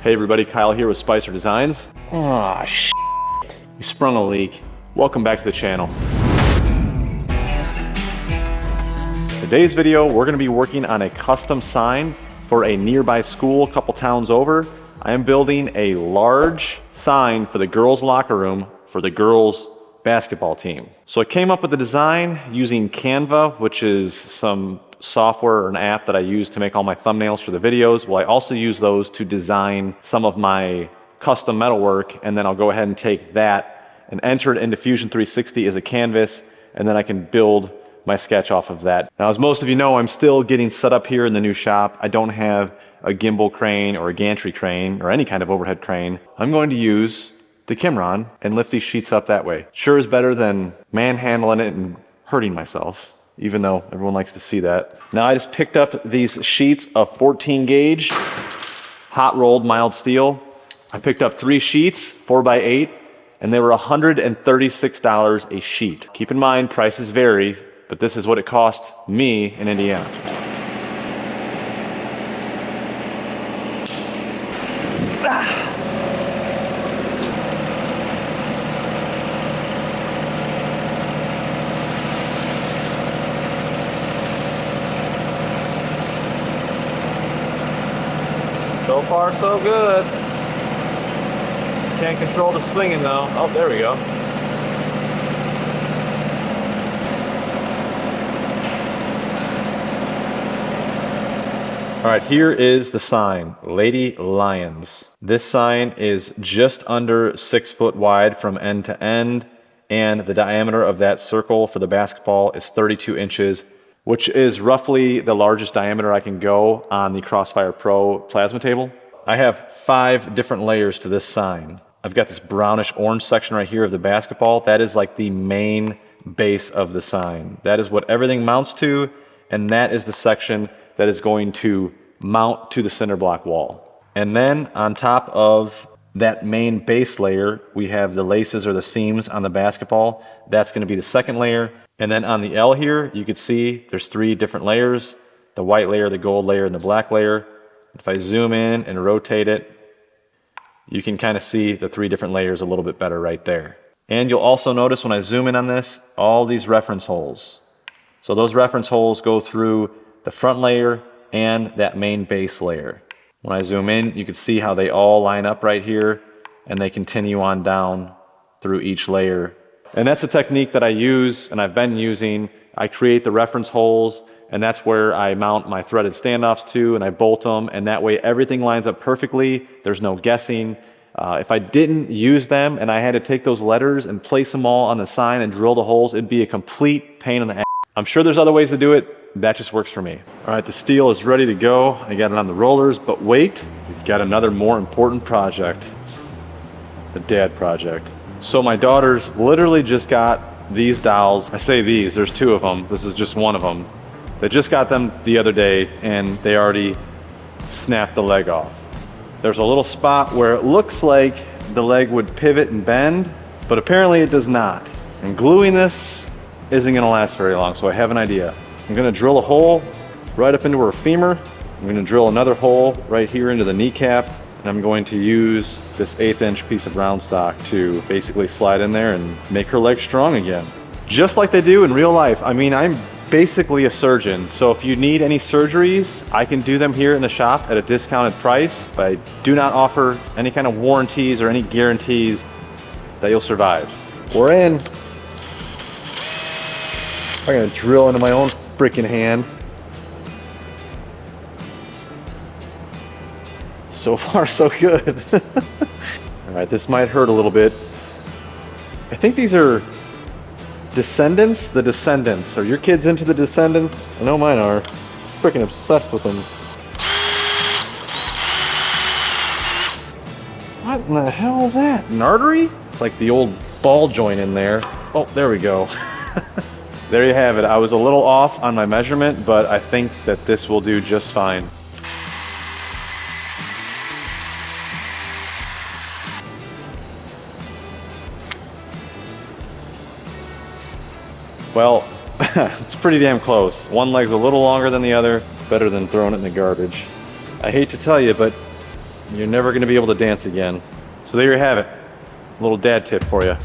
Hey everybody, Kyle here with Spicer Designs. Aw, shit. We sprung a leak. Welcome back to the channel. Today's video, we're gonna be working on a custom sign for a nearby school a couple towns over. I am building a large sign for the girls' locker room for the girls' basketball team. So I came up with the design using Canva, which is some software or an app that I use to make all my thumbnails for the videos. Well, I also use those to design some of my custom metalwork, and then I'll go ahead and take that and enter it into Fusion 360 as a canvas, and then I can build my sketch off of that. Now, as most of you know, I'm still getting set up here in the new shop. I don't have a gimbal crane or a gantry crane or any kind of overhead crane. I'm going to use the Kimron and lift these sheets up that way. Sure is better than manhandling it and hurting myself, even though everyone likes to see that. Now I just picked up these sheets of 14 gauge hot rolled mild steel. I picked up 3 sheets, 4x8, and they were $136 a sheet. Keep in mind, prices vary, but this is what it cost me in Indiana. So far, so good. Can't control the swinging though. Oh, there we go. All right, here is the sign, Lady Lions. This sign is just under 6 foot wide from end to end, and the diameter of that circle for the basketball is 32 inches, which is roughly the largest diameter I can go on the Crossfire Pro plasma table. I have 5 different layers to this sign. I've got this brownish orange section right here of the basketball. That is like the main base of the sign. That is what everything mounts to, and that is the section that is going to mount to the cinder block wall. And then on top of that main base layer, we have the laces or the seams on the basketball. That's going to be the second layer. And then on the L here, you can see there's 3 different layers, the white layer, the gold layer, and the black layer. If I zoom in and rotate it, you can kind of see the 3 different layers a little bit better right there. And you'll also notice when I zoom in on this, all these reference holes. So those reference holes go through the front layer and that main base layer. When I zoom in, you can see how they all line up right here, and they continue on down through each layer. And that's a technique that I use and I've been using. I create the reference holes, and that's where I mount my threaded standoffs to, and I bolt them, and that way everything lines up perfectly. There's no guessing. If I didn't use them and I had to take those letters and place them all on the sign and drill the holes, it'd be a complete pain in the ass. I'm sure there's other ways to do it. That just works for me. All right, the steel is ready to go. I got it on the rollers, but wait, we've got another more important project, the dad project. So my daughters literally just got these dowels. I say these, there's 2 of them. This is just one of them. They just got them the other day, and they already snapped the leg off. There's a little spot where it looks like the leg would pivot and bend, but apparently it does not. And gluing this isn't gonna last very long, so I have an idea. I'm gonna drill a hole right up into her femur. I'm gonna drill another hole right here into the kneecap, and I'm going to use this 1/8 inch piece of round stock to basically slide in there and make her leg strong again. Just like they do in real life. I mean, I'm basically a surgeon, so if you need any surgeries, I can do them here in the shop at a discounted price, but I do not offer any kind of warranties or any guarantees that you'll survive. We're in. I'm gonna drill into my own freaking hand. So far, so good. All right, this might hurt a little bit. I think these are Descendants? The Descendants. Are your kids into the Descendants? I know mine are. Freaking obsessed with them. What in the hell is that? An artery? It's like the old ball joint in there. Oh, there we go. There you have it. I was a little off on my measurement, but I think that this will do just fine. Well, it's pretty damn close. One leg's a little longer than the other. It's better than throwing it in the garbage. I hate to tell you, but you're never gonna be able to dance again. So there you have it. A little dad tip for you.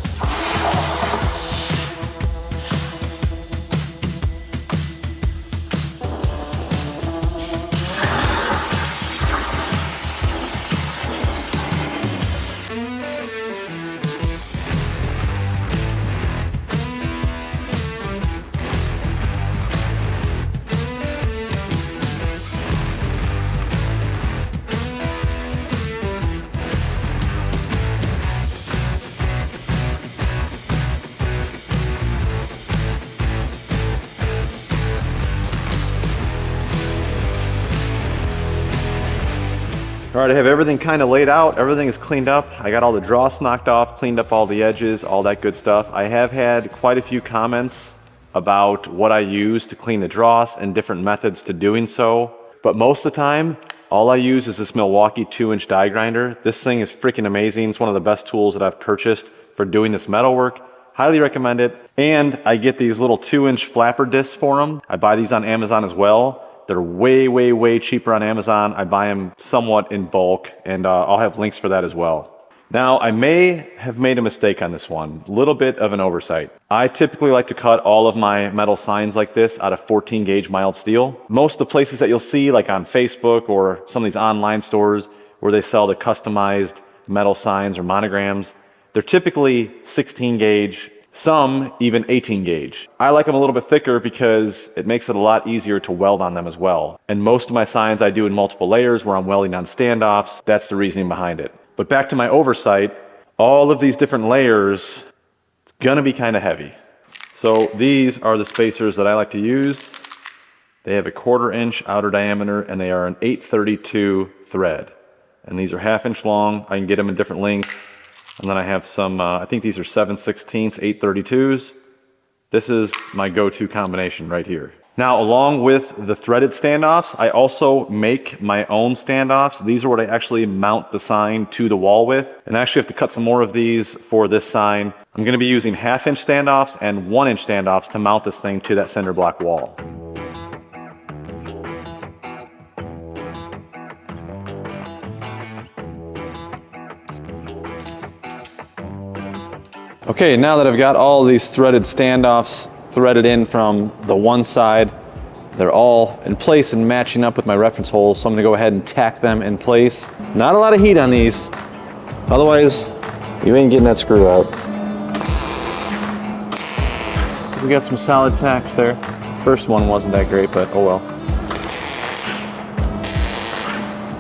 All right, I have everything kind of laid out. Everything is cleaned up. I got all the dross knocked off, cleaned up all the edges, all that good stuff. I have had quite a few comments about what I use to clean the dross and different methods to doing so. But most of the time, all I use is this Milwaukee 2-inch die grinder. This thing is freaking amazing. It's one of the best tools that I've purchased for doing this metal work. Highly recommend it. And I get these little 2-inch flapper discs for them. I buy these on Amazon as well. They're way, way, way cheaper on Amazon. I buy them somewhat in bulk, and I'll have links for that as well. Now, I may have made a mistake on this one, a little bit of an oversight. I typically like to cut all of my metal signs like this out of 14 gauge mild steel. Most of the places that you'll see, like on Facebook or some of these online stores where they sell the customized metal signs or monograms, they're typically 16 gauge, some even 18 gauge. I like them a little bit thicker because it makes it a lot easier to weld on them as well. And most of my signs I do in multiple layers where I'm welding on standoffs. That's the reasoning behind it. But back to my oversight, all of these different layers, it's gonna be kind of heavy. So these are the spacers that I like to use. They have a 1/4 inch outer diameter and they are an 832 thread. And these are 1/2 inch long. I can get them in different lengths. And then I have some, I think these are 7/16 832s. This is my go-to combination right here. Now, along with the threaded standoffs, I also make my own standoffs. These are what I actually mount the sign to the wall with. And I actually have to cut some more of these for this sign. I'm gonna be using 1/2 inch standoffs and 1 inch standoffs to mount this thing to that cinder block wall. Okay, now that I've got all these threaded standoffs threaded in from the one side, they're all in place and matching up with my reference holes, so I'm gonna go ahead and tack them in place. Not a lot of heat on these, otherwise you ain't getting that screw out. So we got some solid tacks there. First one wasn't that great, but oh well.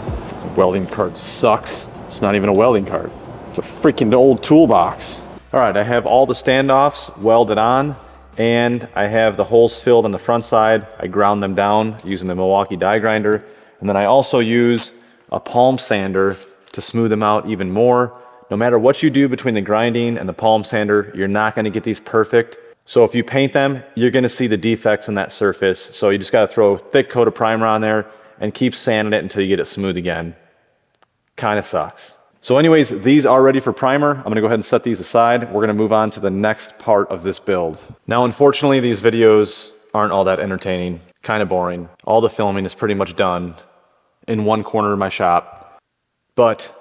This welding cart sucks. It's not even a welding cart. It's a freaking old toolbox. All right, I have all the standoffs welded on, and I have the holes filled on the front side. I ground them down using the Milwaukee die grinder, and then I also use a palm sander to smooth them out even more. No matter what you do between the grinding and the palm sander, you're not gonna get these perfect. So if you paint them, you're gonna see the defects in that surface. So you just gotta throw a thick coat of primer on there and keep sanding it until you get it smooth again. Kinda sucks. So anyways, these are ready for primer. I'm gonna go ahead and set these aside. We're gonna move on to the next part of this build. Now, unfortunately, these videos aren't all that entertaining, kind of boring. All the filming is pretty much done in one corner of my shop, but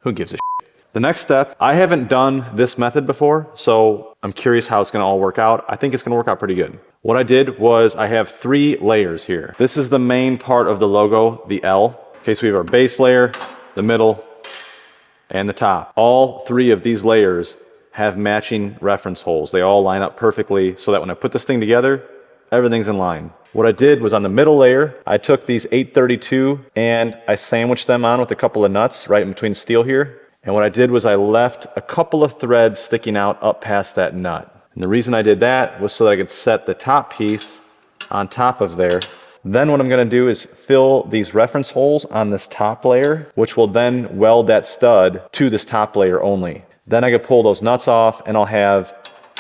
who gives a shit? The next step, I haven't done this method before, so I'm curious how it's gonna all work out. I think it's gonna work out pretty good. What I did was I have 3 layers here. This is the main part of the logo, the L. Okay, so we have our base layer, the middle, and the top. All 3 of these layers have matching reference holes. They all line up perfectly so that when I put this thing together, everything's in line. What I did was on the middle layer, I took these 832 and I sandwiched them on with a couple of nuts right in between steel here. And what I did was I left a couple of threads sticking out up past that nut. And the reason I did that was so that I could set the top piece on top of there. Then what I'm gonna do is fill these reference holes on this top layer, which will then weld that stud to this top layer only. Then I can pull those nuts off and I'll have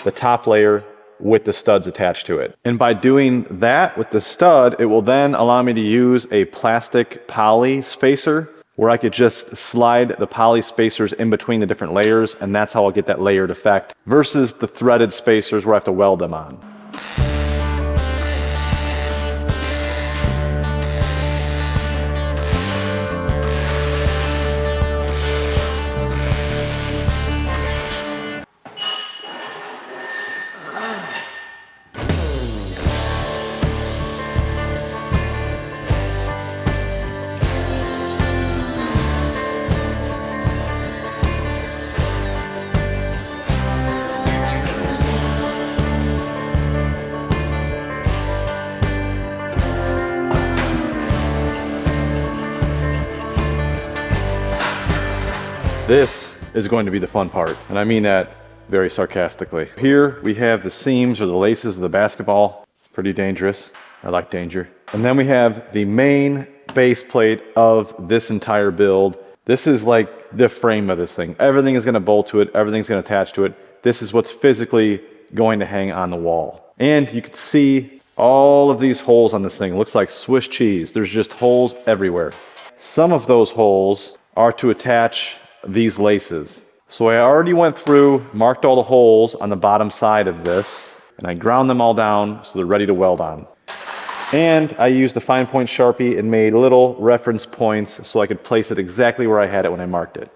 the top layer with the studs attached to it. And by doing that with the stud, it will then allow me to use a plastic poly spacer where I could just slide the poly spacers in between the different layers, and that's how I'll get that layered effect versus the threaded spacers where I have to weld them on. This is going to be the fun part, and I mean that very sarcastically. Here we have the seams or the laces of the basketball. Pretty dangerous. I like danger. And then we have the main base plate of this entire build. This is like the frame of this thing. Everything is going to bolt to it. Everything's going to attach to it. This is what's physically going to hang on the wall. And you can see all of these holes on this thing. It looks like Swiss cheese. There's just holes everywhere. Some of those holes are to attach these laces. So I already went through, marked all the holes on the bottom side of this, and I ground them all down so they're ready to weld on. And I used a fine point Sharpie and made little reference points so I could place it exactly where I had it when I marked it.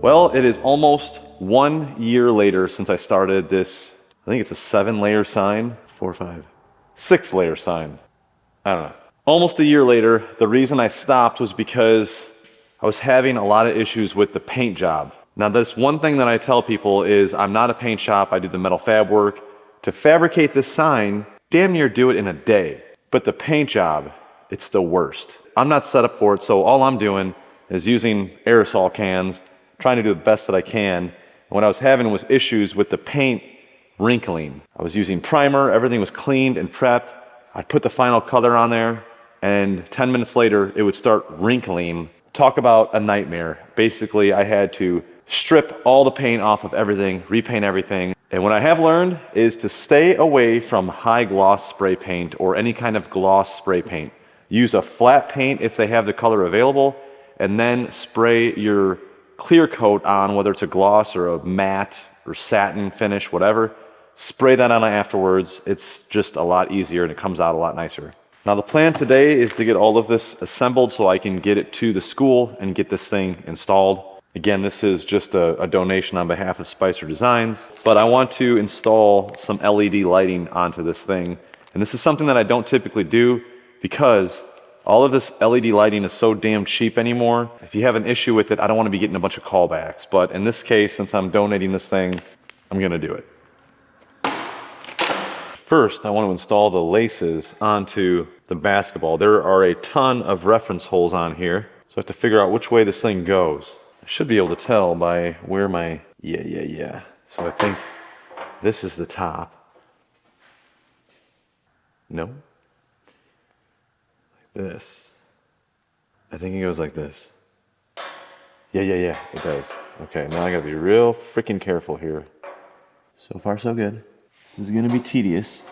Well, it is almost 1 year later since I started this. I think it's a 7-layer sign. 4, 5, 6-layer sign. I don't know. Almost a year later, the reason I stopped was because I was having a lot of issues with the paint job. Now, this one thing that I tell people is I'm not a paint shop. I do the metal fab work. To fabricate this sign, damn near do it in a day. But the paint job, it's the worst. I'm not set up for it, so all I'm doing is using aerosol cans, trying to do the best that I can. And what I was having was issues with the paint wrinkling. I was using primer, everything was cleaned and prepped. I'd put the final color on there, and 10 minutes later, it would start wrinkling. Talk about a nightmare. Basically, I had to strip all the paint off of everything, repaint everything. And what I have learned is to stay away from high gloss spray paint or any kind of gloss spray paint. Use a flat paint if they have the color available, and then spray your clear coat on, whether it's a gloss or a matte or satin finish, whatever. Spray that on afterwards. It's just a lot easier and it comes out a lot nicer. Now the plan today is to get all of this assembled so I can get it to the school and get this thing installed. Again, this is just a donation on behalf of Spicer Designs, but I want to install some LED lighting onto this thing. And this is something that I don't typically do because all of this LED lighting is so damn cheap anymore. If you have an issue with it, I don't want to be getting a bunch of callbacks. But in this case, since I'm donating this thing, I'm going to do it. First, I want to install the laces onto the basketball. There are a ton of reference holes on here, so I have to figure out which way this thing goes. I should be able to tell by where my... Yeah. So I think this is the top. No? This. I think it goes like this. Yeah, it does. Okay, now I gotta be real freaking careful here. So far, so good. This is gonna be tedious.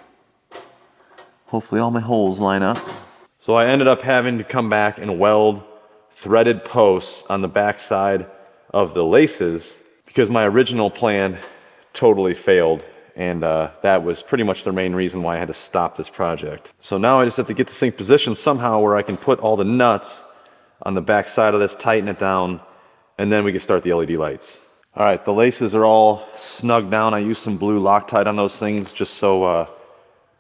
Hopefully all my holes line up. So I ended up having to come back and weld threaded posts on the back side of the laces because my original plan totally failed. And that was pretty much the main reason why I had to stop this project. So now I just have to get this thing positioned somehow where I can put all the nuts on the back side of this, tighten it down, and then we can start the LED lights. All right, the laces are all snug down. I used some blue Loctite on those things just so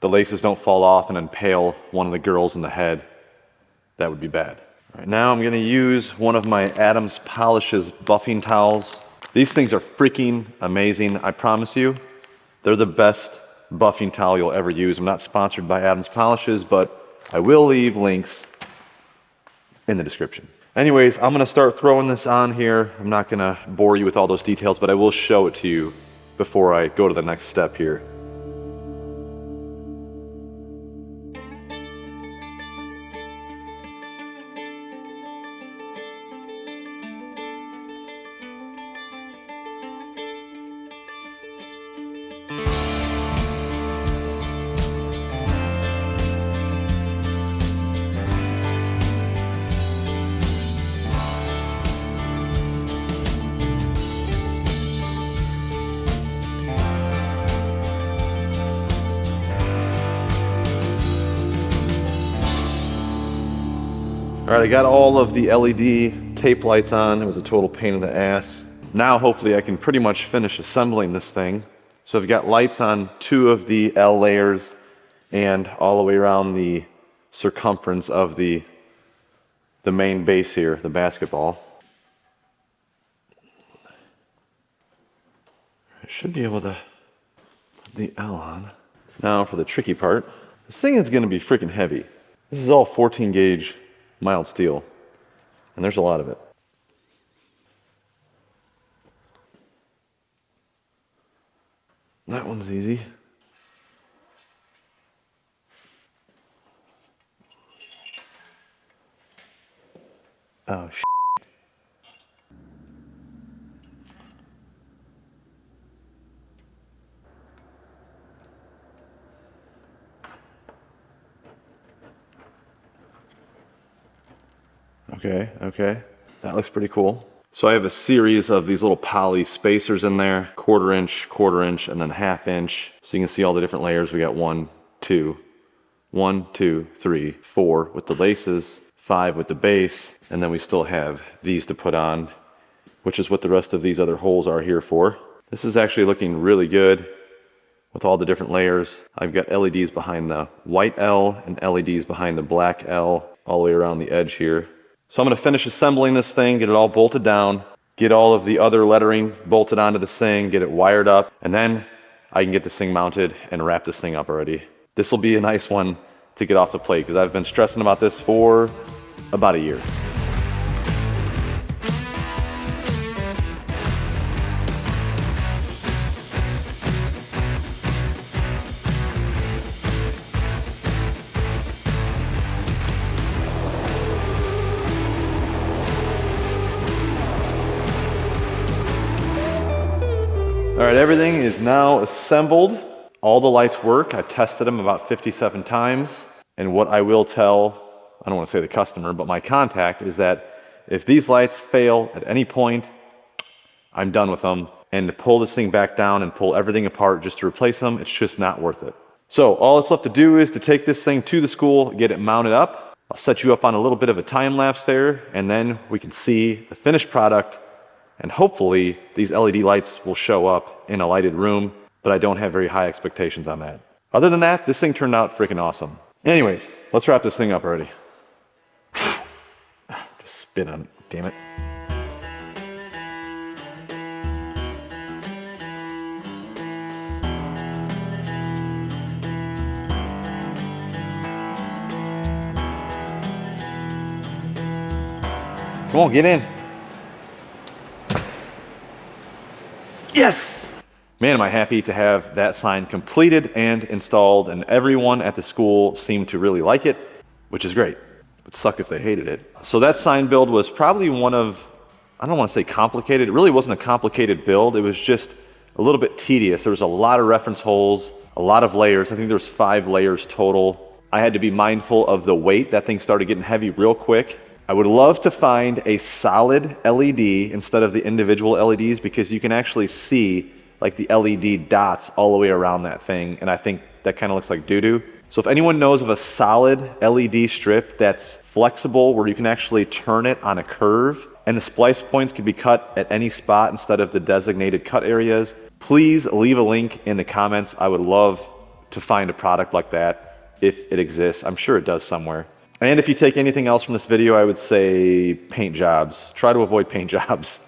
the laces don't fall off and impale one of the girls in the head. That would be bad. All right, now I'm gonna use one of my Adams Polishes buffing towels. These things are freaking amazing, I promise you. They're the best buffing towel you'll ever use. I'm not sponsored by Adams Polishes, but I will leave links in the description. Anyways, I'm gonna start throwing this on here. I'm not gonna bore you with all those details, but I will show it to you before I go to the next step here. All right, I got all of the LED tape lights on. It was a total pain in the ass. Now, hopefully, I can pretty much finish assembling this thing. So I've got lights on 2 of the L layers and all the way around the circumference of the main base here, the basketball. I should be able to put the L on. Now for the tricky part. This thing is gonna be freaking heavy. This is all 14 gauge mild steel, and there's a lot of it. That one's easy. Oh, shit. Okay. That looks pretty cool. So I have a series of these little poly spacers in there, quarter inch, and then ½ inch. So you can see all the different layers. We got 1, 2, 3, 4 with the laces, 5 with the base, and then we still have these to put on, which is what the rest of these other holes are here for. This is actually looking really good with all the different layers. I've got LEDs behind the white L and LEDs behind the black L all the way around the edge here. So I'm going to finish assembling this thing, get it all bolted down, get all of the other lettering bolted onto this thing, get it wired up, and then I can get this thing mounted and wrap this thing up already. This will be a nice one to get off the plate because I've been stressing about this for about a year. All right, everything is now assembled. All the lights work. I've tested them about 57 times. And what I will tell, I don't want to say the customer, but my contact is that if these lights fail at any point, I'm done with them. And to pull this thing back down and pull everything apart just to replace them, it's just not worth it. So all that's left to do is to take this thing to the school, get it mounted up. I'll set you up on a little bit of a time lapse there, and then we can see the finished product. And hopefully these LED lights will show up in a lighted room, but I don't have very high expectations on that. Other than that, this thing turned out freaking awesome. Anyways, let's wrap this thing up already. Just spit on it, damn it. Come on, get in. Yes! Man, am I happy to have that sign completed and installed, and everyone at the school seemed to really like it, which is great. It would suck if they hated it. So that sign build was probably one of, I don't want to say complicated, it really wasn't a complicated build, it was just a little bit tedious. There was a lot of reference holes, a lot of layers. I think there's 5 layers total. I had to be mindful of the weight. That thing started getting heavy real quick. I would love to find a solid LED instead of the individual LEDs because you can actually see like the LED dots all the way around that thing, and I think that kind of looks like doo-doo. So if anyone knows of a solid LED strip that's flexible where you can actually turn it on a curve and the splice points can be cut at any spot instead of the designated cut areas, please leave a link in the comments. I would love to find a product like that if it exists. I'm sure it does somewhere. And if you take anything else from this video, I would say paint jobs. Try to avoid paint jobs.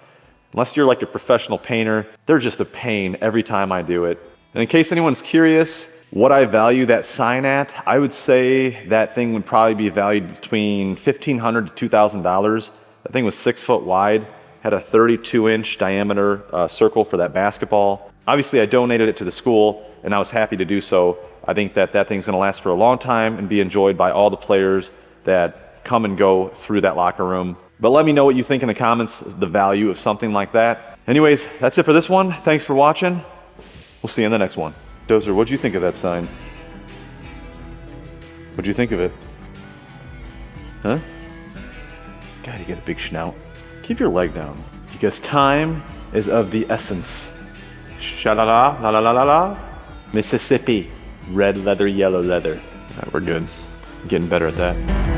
Unless you're like a professional painter, they're just a pain every time I do it. And in case anyone's curious what I value that sign at, I would say that thing would probably be valued between $1,500 to $2,000. That thing was 6 foot wide, had a 32-inch diameter circle for that basketball. Obviously, I donated it to the school, and I was happy to do so. I think that that thing's gonna last for a long time and be enjoyed by all the players that come and go through that locker room. But let me know what you think in the comments, the value of something like that. Anyways, that's it for this one. Thanks for watching. We'll see you in the next one. Dozer, what'd you think of that sign? What'd you think of it? Huh? God, you got a big schnout. Keep your leg down, because time is of the essence. Sha-la-la, la-la-la-la-la. Mississippi, red leather, yellow leather. We're good. Getting better at that.